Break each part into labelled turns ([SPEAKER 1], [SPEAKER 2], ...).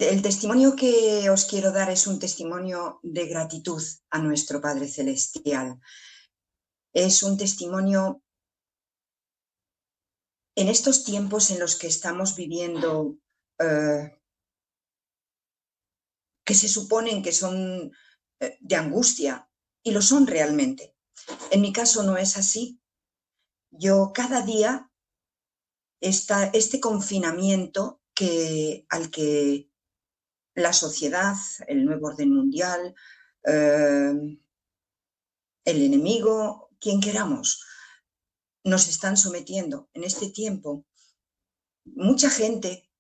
[SPEAKER 1] El testimonio que os quiero dar es un testimonio de gratitud a nuestro Padre Celestial. Es un testimonio en estos tiempos en los que estamos viviendo, que se suponen que son de angustia, y lo son realmente. En mi caso no es así. Yo cada día, este confinamiento al que la sociedad, el nuevo orden mundial, el enemigo, quien queramos, nos están sometiendo en este tiempo. Mucha gente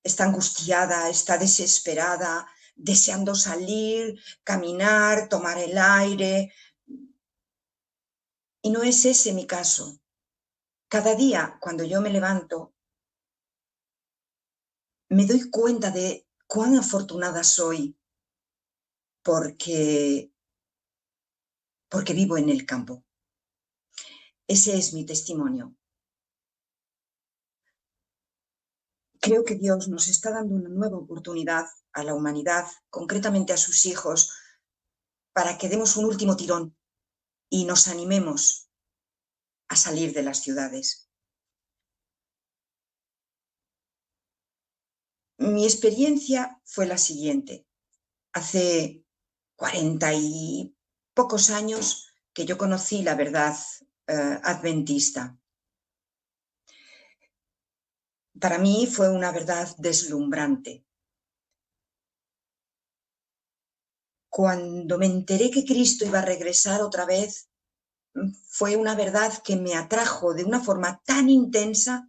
[SPEAKER 1] está angustiada, está desesperada, deseando salir, caminar, tomar el aire. Y no es ese mi caso. Cada día, cuando yo me levanto, me doy cuenta de cuán afortunada soy porque, porque vivo en el campo. Ese es mi testimonio. Creo que Dios nos está dando una nueva oportunidad a la humanidad, concretamente a sus hijos, para que demos un último tirón y nos animemos a salir de las ciudades. Mi experiencia fue la siguiente. Hace 40 y pocos años que yo conocí la verdad adventista. Para mí fue una verdad deslumbrante. Cuando me enteré que Cristo iba a regresar otra vez, fue una verdad que me atrajo de una forma tan intensa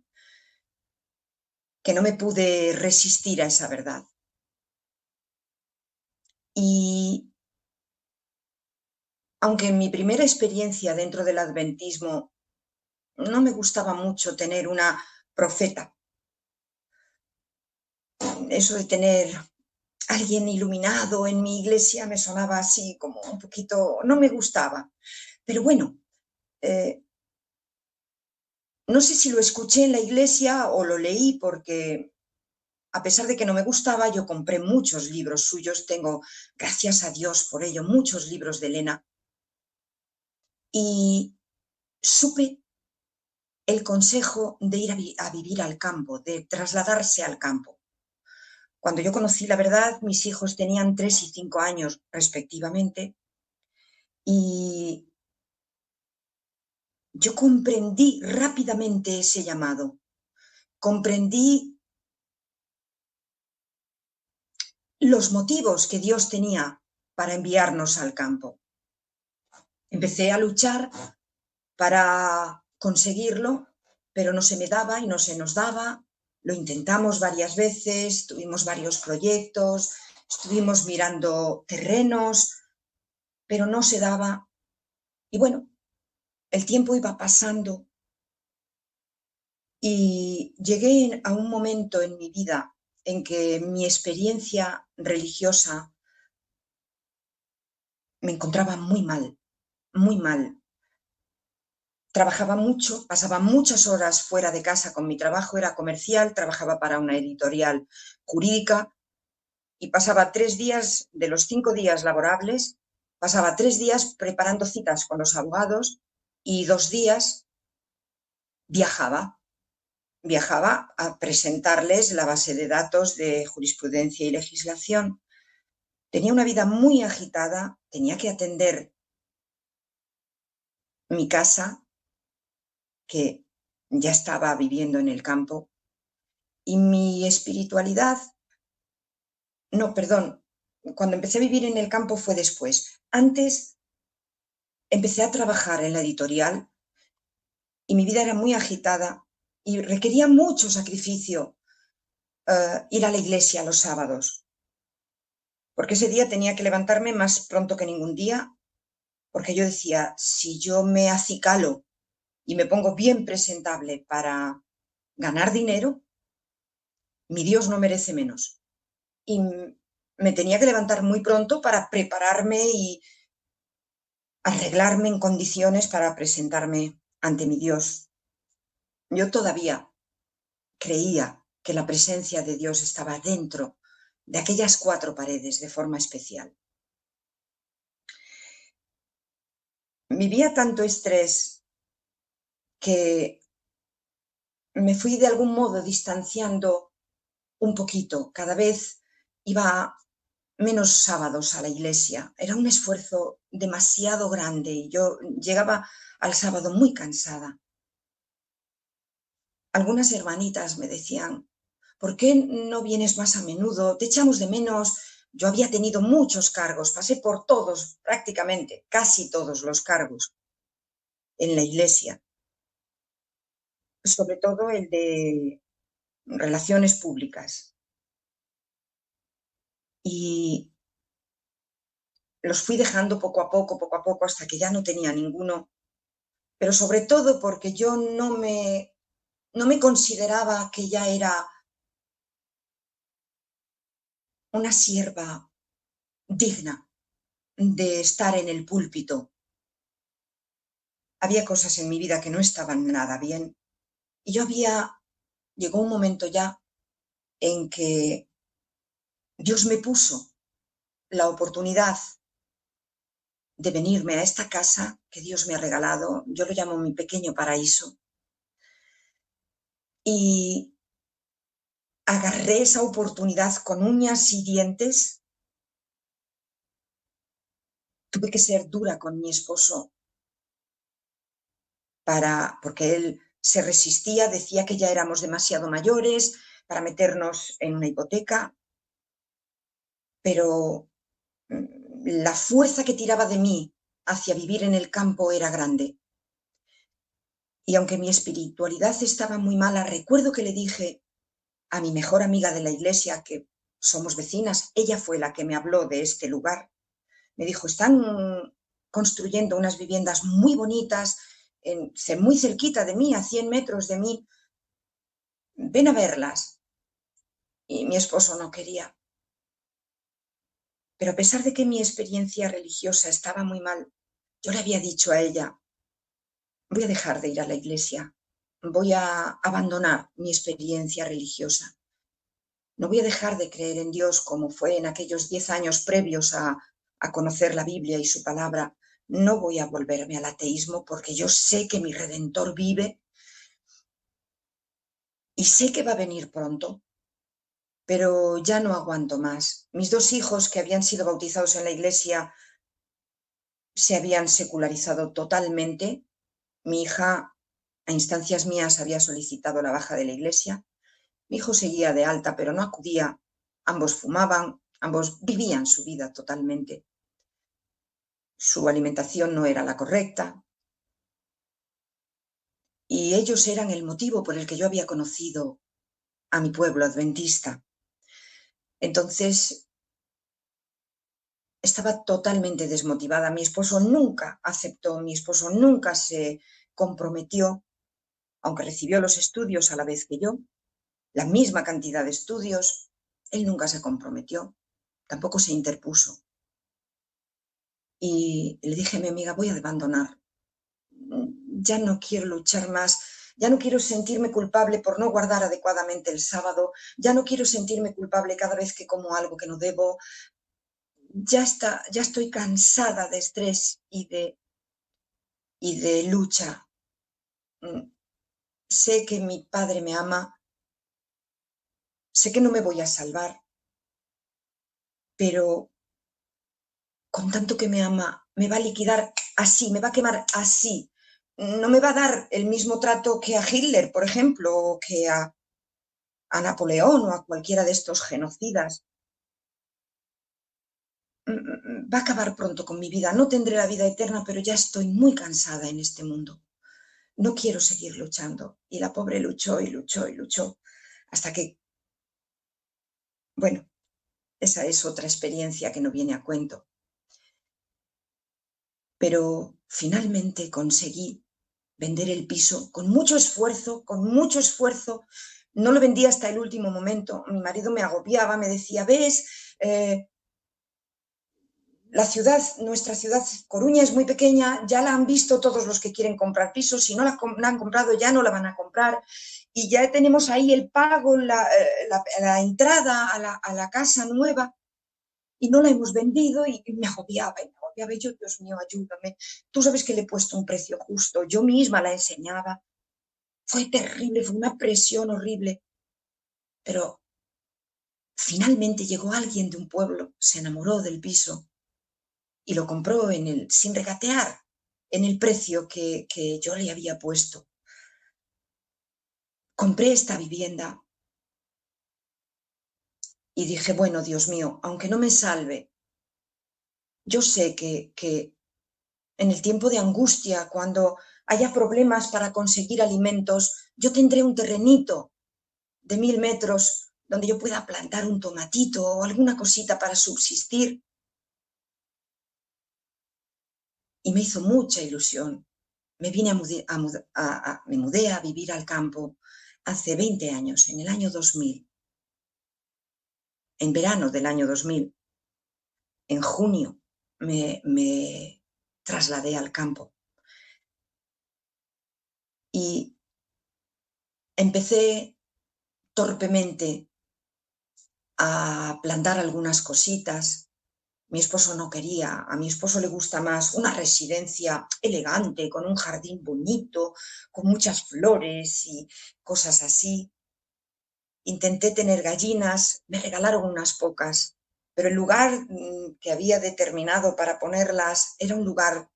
[SPEAKER 1] que no me pude resistir a esa verdad. Y aunque en mi primera experiencia dentro del adventismo no me gustaba mucho tener una profeta, eso de tener alguien iluminado en mi iglesia me sonaba así como un poquito, no me gustaba. Pero bueno, no sé si lo escuché en la iglesia o lo leí porque a pesar de que no me gustaba, yo compré muchos libros suyos, tengo, gracias a Dios por ello, muchos libros de Elena, y supe el consejo de ir a vivir al campo, de trasladarse al campo. Cuando yo conocí la verdad, mis hijos tenían 3 y 5 años respectivamente, y yo comprendí rápidamente ese llamado, comprendí los motivos que Dios tenía para enviarnos al campo. Empecé a luchar para conseguirlo, pero no se me daba y no se nos daba. Lo intentamos varias veces, tuvimos varios proyectos, estuvimos mirando terrenos, pero no se daba. Y bueno, el tiempo iba pasando y llegué a un momento en mi vida en que mi experiencia religiosa me encontraba muy mal, muy mal. Trabajaba mucho, pasaba muchas horas fuera de casa con mi trabajo, era comercial, trabajaba para una editorial jurídica y pasaba 3 días de los 5 días laborables, pasaba 3 días preparando citas con los abogados y 2 días viajaba. Viajaba a presentarles la base de datos de jurisprudencia y legislación. Tenía una vida muy agitada, tenía que atender mi casa, que ya estaba viviendo en el campo, y mi espiritualidad, no, perdón, cuando empecé a vivir en el campo fue después. Antes empecé a trabajar en la editorial y mi vida era muy agitada y requería mucho sacrificio ir a la iglesia los sábados, porque ese día tenía que levantarme más pronto que ningún día, porque yo decía, si yo me acicalo y me pongo bien presentable para ganar dinero, mi Dios no merece menos. Y me tenía que levantar muy pronto para prepararme y arreglarme en condiciones para presentarme ante mi Dios. Yo todavía creía que la presencia de Dios estaba dentro de aquellas 4 paredes de forma especial. Vivía tanto estrés que me fui de algún modo distanciando un poquito. Cada vez iba menos sábados a la iglesia. Era un esfuerzo demasiado grande y yo llegaba al sábado muy cansada. Algunas hermanitas me decían: ¿por qué no vienes más a menudo? Te echamos de menos. Yo había tenido muchos cargos, pasé por todos, prácticamente, casi todos los cargos en la iglesia, sobre todo el de relaciones públicas. Y los fui dejando poco a poco, hasta que ya no tenía ninguno, pero sobre todo porque yo no me consideraba que ya era una sierva digna de estar en el púlpito. Había cosas en mi vida que no estaban nada bien y llegó un momento ya en que Dios me puso la oportunidad de venirme a esta casa que Dios me ha regalado. Yo lo llamo mi pequeño paraíso, y agarré esa oportunidad con uñas y dientes. Tuve que ser dura con mi esposo porque él se resistía, decía que ya éramos demasiado mayores para meternos en una hipoteca, pero la fuerza que tiraba de mí hacia vivir en el campo era grande. Y aunque mi espiritualidad estaba muy mala, recuerdo que le dije a mi mejor amiga de la iglesia, que somos vecinas, ella fue la que me habló de este lugar. Me dijo: están construyendo unas viviendas muy bonitas, muy cerquita de mí, a 100 metros de mí, ven a verlas. Y mi esposo no quería. Pero a pesar de que mi experiencia religiosa estaba muy mal, yo le había dicho a ella: voy a dejar de ir a la iglesia, voy a abandonar mi experiencia religiosa. No voy a dejar de creer en Dios como fue en aquellos 10 años previos a conocer la Biblia y su palabra. No voy a volverme al ateísmo, porque yo sé que mi Redentor vive y sé que va a venir pronto, pero ya no aguanto más. Mis 2 hijos, que habían sido bautizados en la iglesia, se habían secularizado totalmente. Mi hija, a instancias mías, había solicitado la baja de la iglesia. Mi hijo seguía de alta, pero no acudía. Ambos fumaban, ambos vivían su vida totalmente. Su alimentación no era la correcta, y ellos eran el motivo por el que yo había conocido a mi pueblo adventista. Entonces, estaba totalmente desmotivada. Mi esposo nunca aceptó, mi esposo nunca se comprometió, aunque recibió los estudios a la vez que yo, la misma cantidad de estudios. Él nunca se comprometió, tampoco se interpuso. Y le dije a mi amiga: voy a abandonar, ya no quiero luchar más, ya no quiero sentirme culpable por no guardar adecuadamente el sábado, ya no quiero sentirme culpable cada vez que como algo que no debo. Ya estoy cansada de estrés y de lucha. Sé que mi padre me ama, sé que no me voy a salvar, pero con tanto que me ama, me va a liquidar así, me va a quemar así. No me va a dar el mismo trato que a Hitler, por ejemplo, o que a Napoleón o a cualquiera de estos genocidas. Va a acabar pronto con mi vida. No tendré la vida eterna, pero ya estoy muy cansada en este mundo. No quiero seguir luchando. Y la pobre luchó y luchó y luchó hasta que, bueno, esa es otra experiencia que no viene a cuento. Pero finalmente conseguí vender el piso con mucho esfuerzo, con mucho esfuerzo. No lo vendí hasta el último momento. Mi marido me agobiaba, me decía: ves, nuestra ciudad Coruña es muy pequeña, ya la han visto todos los que quieren comprar pisos, si no la han comprado ya no la van a comprar. y ya tenemos ahí el pago, la entrada a la casa nueva, y no la hemos vendido, y me agobiaba, y yo, Dios mío, ayúdame. Tú sabes que le he puesto un precio justo, yo misma la enseñaba. Fue terrible, fue una presión horrible, pero finalmente llegó alguien de un pueblo, se enamoró del piso y lo compró sin regatear en el precio que yo le había puesto. Compré esta vivienda y dije, bueno, Dios mío, aunque no me salve, yo sé que en el tiempo de angustia, cuando haya problemas para conseguir alimentos, yo tendré un terrenito de 1000 metros donde yo pueda plantar un tomatito o alguna cosita para subsistir. Y me hizo mucha ilusión. Me mudé a vivir al campo hace 20 años, en el año 2000, en verano del año 2000, en junio me trasladé al campo y empecé torpemente a plantar algunas cositas. Mi esposo no quería, a mi esposo le gusta más una residencia elegante, con un jardín bonito, con muchas flores y cosas así. Intenté tener gallinas, me regalaron unas pocas, pero el lugar que había determinado para ponerlas era un lugar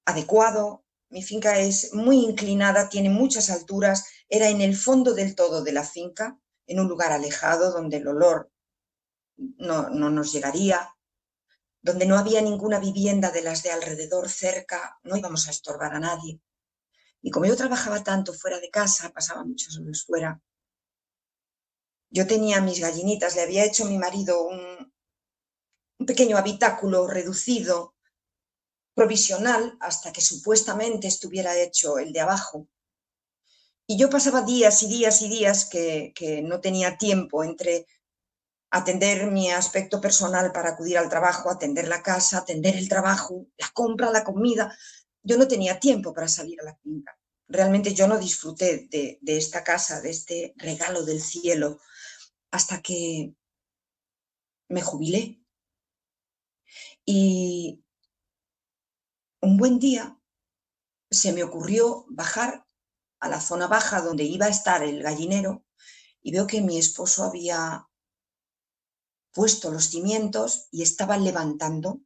[SPEAKER 1] adecuado. Mi finca es muy inclinada, tiene muchas alturas, era en el fondo del todo de la finca, en un lugar alejado donde el olor no nos llegaría, donde no había ninguna vivienda de las de alrededor cerca, no íbamos a estorbar a nadie. Y como yo trabajaba tanto fuera de casa, pasaba muchas horas fuera, yo tenía mis gallinitas, le había hecho mi marido un pequeño habitáculo reducido, provisional, hasta que supuestamente estuviera hecho el de abajo. Y yo pasaba días y días y días que no tenía tiempo entre atender mi aspecto personal para acudir al trabajo, atender la casa, atender el trabajo, la compra, la comida. Yo no tenía tiempo para salir a la finca. Realmente yo no disfruté de esta casa, de este regalo del cielo, hasta que me jubilé. Y un buen día se me ocurrió bajar a la zona baja donde iba a estar el gallinero y veo que mi esposo había puesto los cimientos y estaba levantando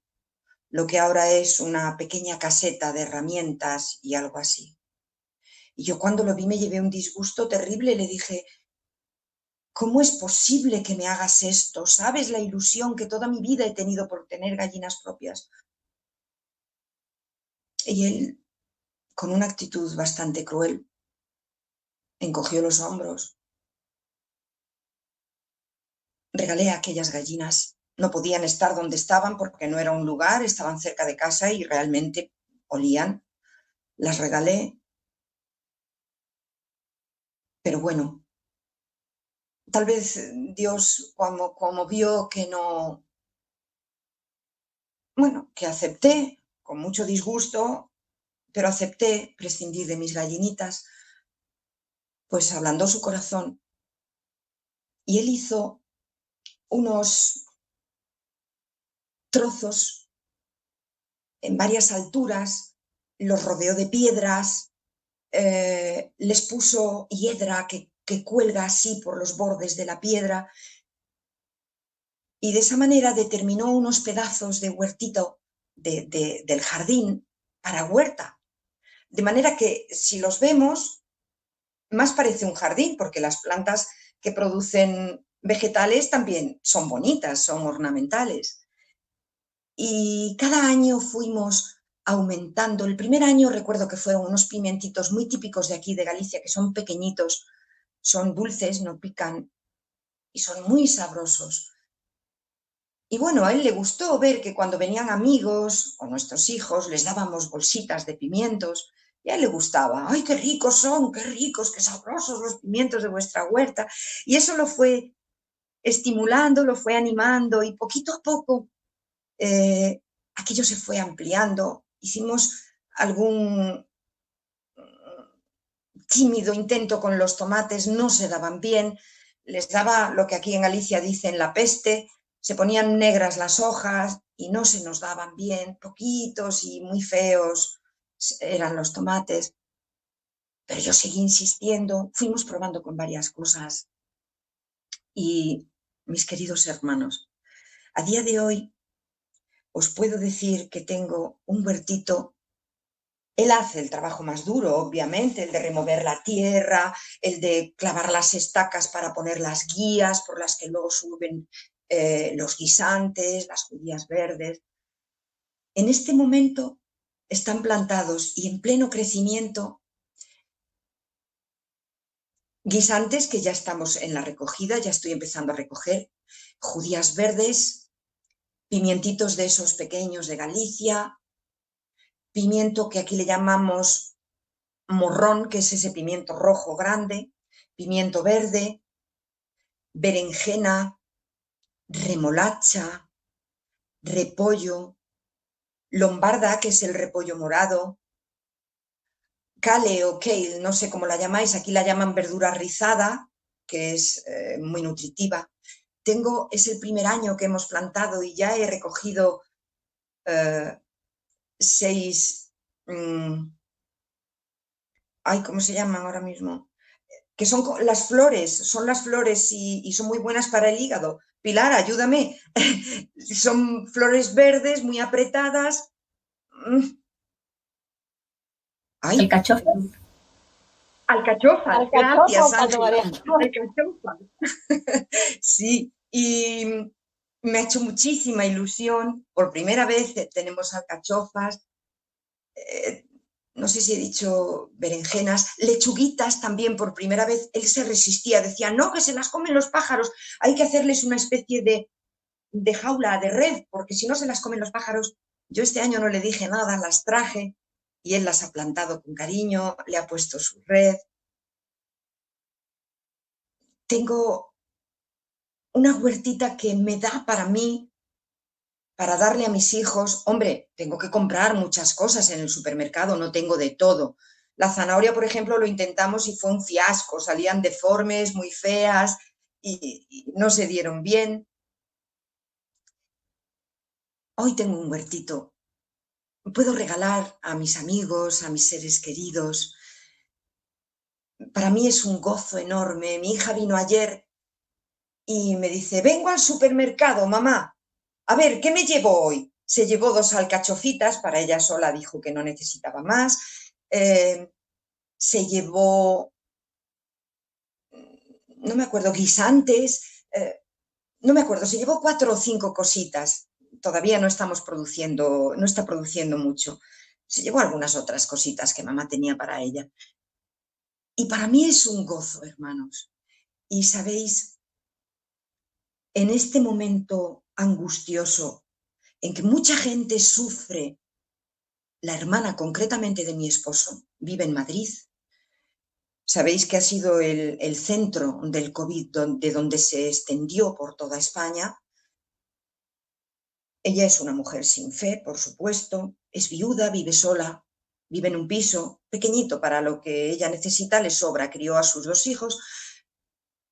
[SPEAKER 1] lo que ahora es una pequeña caseta de herramientas y algo así. Y yo cuando lo vi me llevé un disgusto terrible, le dije, ¿cómo es posible que me hagas esto? ¿Sabes la ilusión que toda mi vida he tenido por tener gallinas propias? Y él, con una actitud bastante cruel, encogió los hombros. Regalé a aquellas gallinas. No podían estar donde estaban porque no era un lugar, estaban cerca de casa y realmente olían. Las regalé, pero bueno, tal vez Dios, como vio que no, bueno, que acepté con mucho disgusto, pero acepté prescindir de mis gallinitas, pues ablandó su corazón y él hizo unos trozos en varias alturas, los rodeó de piedras, les puso hiedra que cuelga así por los bordes de la piedra y de esa manera determinó unos pedazos de huertito del jardín para huerta. De manera que si los vemos, más parece un jardín, porque las plantas que producen vegetales también son bonitas, son ornamentales. Y cada año fuimos aumentando. El primer año recuerdo que fueron unos pimientitos muy típicos de aquí, de Galicia, que son pequeñitos, son dulces, no pican y son muy sabrosos. Y bueno, a él le gustó ver que cuando venían amigos o nuestros hijos les dábamos bolsitas de pimientos y a él le gustaba. ¡Ay, qué ricos son! ¡Qué ricos, qué sabrosos los pimientos de vuestra huerta! Y eso lo fue estimulando, lo fue animando y poquito a poco aquello se fue ampliando. Hicimos algún tímido intento con los tomates, no se daban bien, les daba lo que aquí en Galicia dicen la peste, se ponían negras las hojas y no se nos daban bien, poquitos y muy feos eran los tomates. Pero yo seguí insistiendo, fuimos probando con varias cosas y, mis queridos hermanos, a día de hoy os puedo decir que tengo un huertito. Él hace el trabajo más duro, obviamente, el de remover la tierra, el de clavar las estacas para poner las guías por las que luego suben los guisantes, las judías verdes. En este momento están plantados y en pleno crecimiento guisantes que ya estamos en la recogida, ya estoy empezando a recoger, judías verdes, pimientitos de esos pequeños de Galicia, pimiento que aquí le llamamos morrón, que es ese pimiento rojo grande, pimiento verde, berenjena, remolacha, repollo, lombarda, que es el repollo morado, kale o kale, no sé cómo la llamáis, aquí la llaman verdura rizada, que es muy nutritiva. Es el primer año que hemos plantado y ya he recogido 6, ¿cómo se llaman ahora mismo? Que son las flores y son muy buenas para el hígado. Pilar, ayúdame. Son flores verdes, muy apretadas. ¡Ay!
[SPEAKER 2] Alcachofas.
[SPEAKER 1] Alcachofas, gracias,
[SPEAKER 2] Alcanzo,
[SPEAKER 1] Ángela.
[SPEAKER 2] María.
[SPEAKER 1] Alcachofas. Sí, y me ha hecho muchísima ilusión. Por primera vez tenemos alcachofas. No sé si he dicho berenjenas, lechuguitas también por primera vez. Él se resistía, decía, no, que se las comen los pájaros, hay que hacerles una especie de jaula, de red, porque si no se las comen los pájaros. Yo este año no le dije nada, las traje y él las ha plantado con cariño, le ha puesto su red. Tengo una huertita que me da para mí, para darle a mis hijos. Hombre, tengo que comprar muchas cosas en el supermercado, no tengo de todo. La zanahoria, por ejemplo, lo intentamos y fue un fiasco, salían deformes, muy feas y no se dieron bien. Hoy tengo un huertito. Puedo regalar a mis amigos, a mis seres queridos. Para mí es un gozo enorme. Mi hija vino ayer y me dice, vengo al supermercado, mamá. A ver, ¿qué me llevo hoy? Se llevó 2 alcachofitas, para ella sola dijo que no necesitaba más. Se llevó, no me acuerdo, guisantes, no me acuerdo, se llevó 4 o 5 cositas. Todavía no estamos produciendo, no está produciendo mucho. Se llevó algunas otras cositas que mamá tenía para ella. Y para mí es un gozo, hermanos. Y sabéis, en este momento angustioso en que mucha gente sufre, la hermana concretamente de mi esposo vive en Madrid. Sabéis que ha sido el centro del COVID, de donde se extendió por toda España. Ella es una mujer sin fe, por supuesto, es viuda, vive sola, vive en un piso pequeñito para lo que ella necesita, le sobra, crió a sus 2 hijos,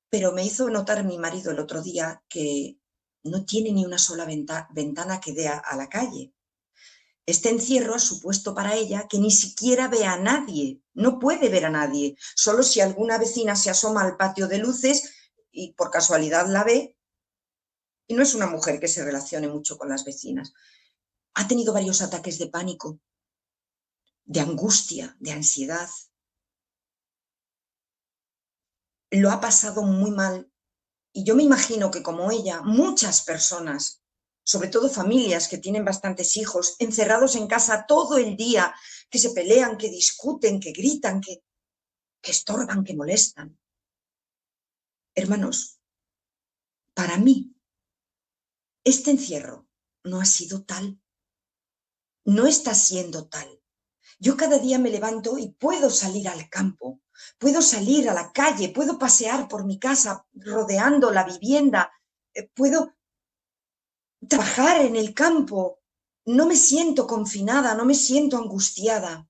[SPEAKER 1] pero me hizo notar mi marido el otro día que no tiene ni una sola ventana que dé a la calle. Este encierro ha supuesto para ella que ni siquiera ve a nadie, no puede ver a nadie, solo si alguna vecina se asoma al patio de luces y por casualidad la ve, y no es una mujer que se relacione mucho con las vecinas. Ha tenido varios ataques de pánico, de angustia, de ansiedad. Lo ha pasado muy mal y yo me imagino que como ella, muchas personas, sobre todo familias que tienen bastantes hijos, encerrados en casa todo el día, que se pelean, que discuten, que gritan, que estorban, que molestan. Hermanos, para mí, este encierro no ha sido tal, no está siendo tal. Yo cada día me levanto y puedo salir al campo, puedo salir a la calle, puedo pasear por mi casa rodeando la vivienda, puedo trabajar en el campo, no me siento confinada, no me siento angustiada.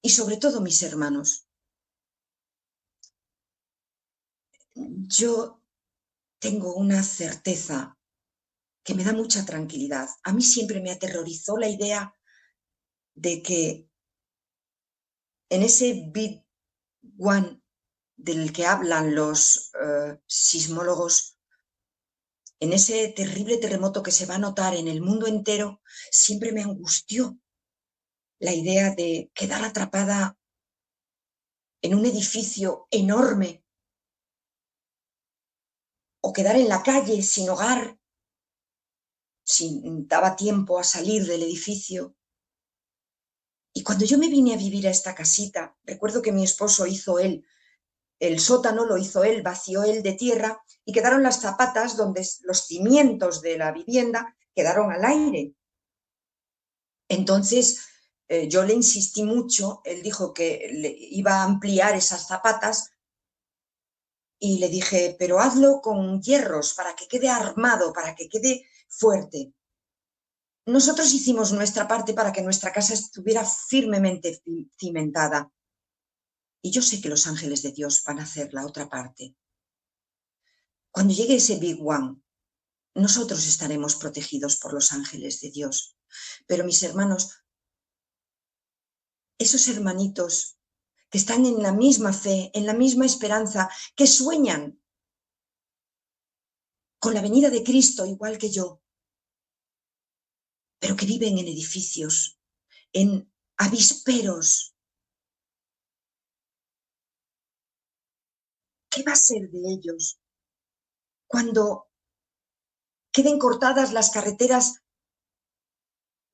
[SPEAKER 1] y sobre todo mis hermanos. Yo tengo una certeza que me da mucha tranquilidad. A mí siempre me aterrorizó la idea de que en ese Big One del que hablan los sismólogos, en ese terrible terremoto que se va a notar en el mundo entero, siempre me angustió la idea de quedar atrapada en un edificio enorme o quedar en la calle sin hogar, si daba tiempo a salir del edificio. Y cuando yo me vine a vivir a esta casita, recuerdo que mi esposo hizo él, el sótano lo hizo él, vació él de tierra y quedaron las zapatas donde los cimientos de la vivienda quedaron al aire. Entonces yo le insistí mucho, él dijo que le iba a ampliar esas zapatas y le dije, pero hazlo con hierros para que quede armado, para que quede fuerte. Nosotros hicimos nuestra parte para que nuestra casa estuviera firmemente cimentada. Y yo sé que los ángeles de Dios van a hacer la otra parte. Cuando llegue ese Big One, nosotros estaremos protegidos por los ángeles de Dios. Pero mis hermanos, esos hermanitos que están en la misma fe, en la misma esperanza, que sueñan con la venida de Cristo igual que yo, pero que viven en edificios, en avisperos. ¿Qué va a ser de ellos cuando queden cortadas las carreteras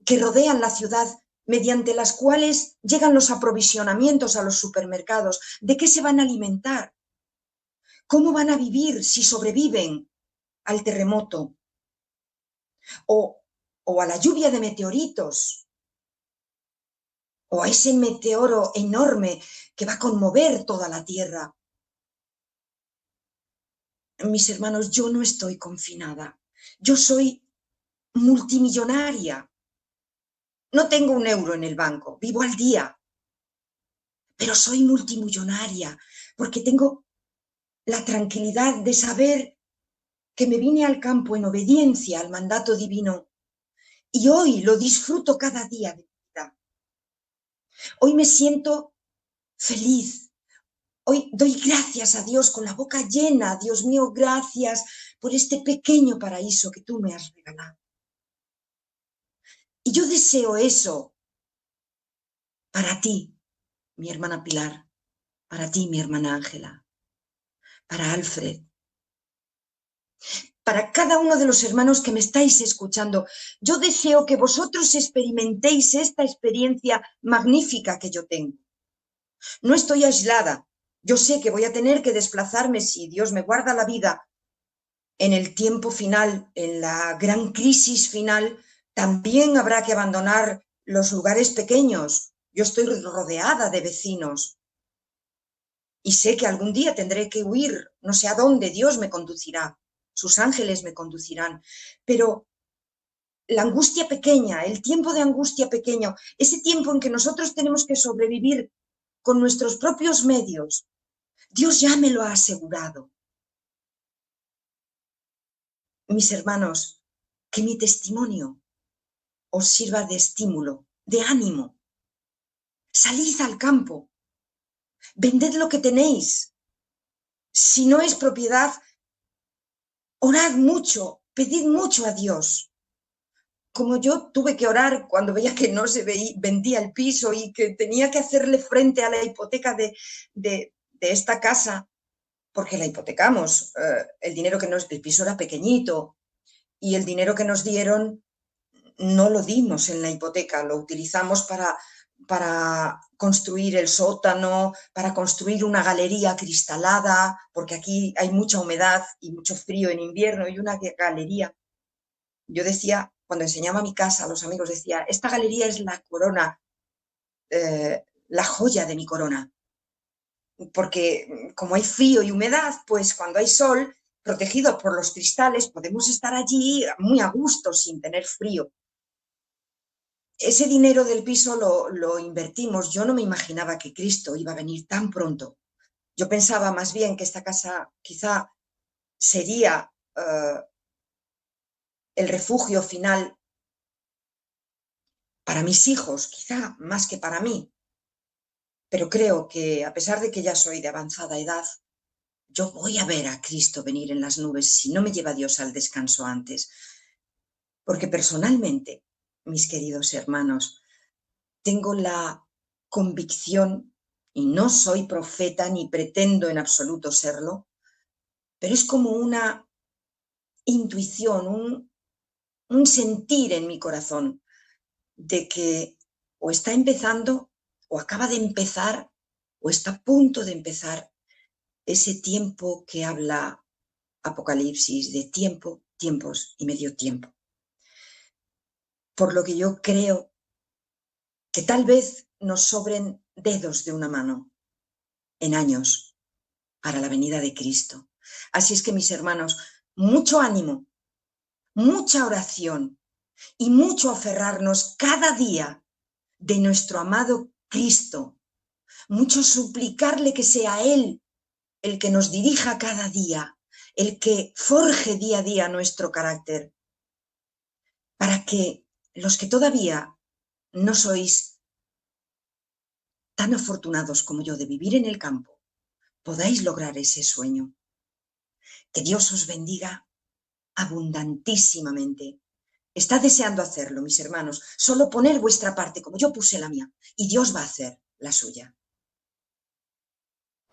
[SPEAKER 1] que rodean la ciudad, mediante las cuales llegan los aprovisionamientos a los supermercados? ¿De qué se van a alimentar? ¿Cómo van a vivir si sobreviven al terremoto o a la lluvia de meteoritos o a ese meteoro enorme que va a conmover toda la Tierra? Mis hermanos, yo no estoy confinada. Yo soy multimillonaria. No tengo un euro en el banco, vivo al día, pero soy multimillonaria porque tengo la tranquilidad de saber que me vine al campo en obediencia al mandato divino y hoy lo disfruto cada día de mi vida. Hoy me siento feliz. Hoy doy gracias a Dios con la boca llena. Dios mío, gracias por este pequeño paraíso que tú me has regalado. Y yo deseo eso para ti, mi hermana Pilar, para ti, mi hermana Ángela, para Alfred, para cada uno de los hermanos que me estáis escuchando. Yo deseo que vosotros experimentéis esta experiencia magnífica que yo tengo. No estoy aislada. Yo sé que voy a tener que desplazarme, si Dios me guarda la vida, en el tiempo final, en la gran crisis final. También habrá que abandonar los lugares pequeños. Yo estoy rodeada de vecinos y sé que algún día tendré que huir, no sé a dónde. Dios me conducirá, sus ángeles me conducirán, pero la angustia pequeña, el tiempo de angustia pequeño, ese tiempo en que nosotros tenemos que sobrevivir con nuestros propios medios, Dios ya me lo ha asegurado. Mis hermanos, que mi testimonio os sirva de estímulo, de ánimo. Salid al campo, vended lo que tenéis. Si no es propiedad, orad mucho, pedid mucho a Dios. Como yo tuve que orar cuando veía que no se vendía el piso y que tenía que hacerle frente a la hipoteca de esta casa, porque la hipotecamos. El dinero que el piso era pequeñito y el dinero que nos dieron no lo dimos en la hipoteca, lo utilizamos para construir el sótano, para construir una galería acristalada, porque aquí hay mucha humedad y mucho frío en invierno, y una galería. Yo decía, cuando enseñaba mi casa a los amigos, decía, esta galería es la corona, la joya de mi corona, porque como hay frío y humedad, pues cuando hay sol, protegidos por los cristales, podemos estar allí muy a gusto sin tener frío. ese dinero del piso lo invertimos. Yo no me imaginaba que Cristo iba a venir tan pronto. Yo pensaba más bien que esta casa quizá sería el refugio final para mis hijos, quizá más que para mí. Pero creo que a pesar de que ya soy de avanzada edad, yo voy a ver a Cristo venir en las nubes si no me lleva Dios al descanso antes. Porque personalmente, mis queridos hermanos, tengo la convicción, y no soy profeta ni pretendo en absoluto serlo, pero es como una intuición, un sentir en mi corazón de que o está empezando o acaba de empezar o está a punto de empezar ese tiempo que habla Apocalipsis de tiempo, tiempos y medio tiempo. Por lo que yo creo que tal vez nos sobren dedos de una mano en años para la venida de Cristo. Así es que, mis hermanos, mucho ánimo, mucha oración y mucho aferrarnos cada día de nuestro amado Cristo, mucho suplicarle que sea Él el que nos dirija cada día, el que forje día a día nuestro carácter, para que los que todavía no sois tan afortunados como yo de vivir en el campo, podáis lograr ese sueño. Que Dios os bendiga abundantísimamente. Está deseando hacerlo, mis hermanos. Solo poner vuestra parte como yo puse la mía y Dios va a hacer la suya.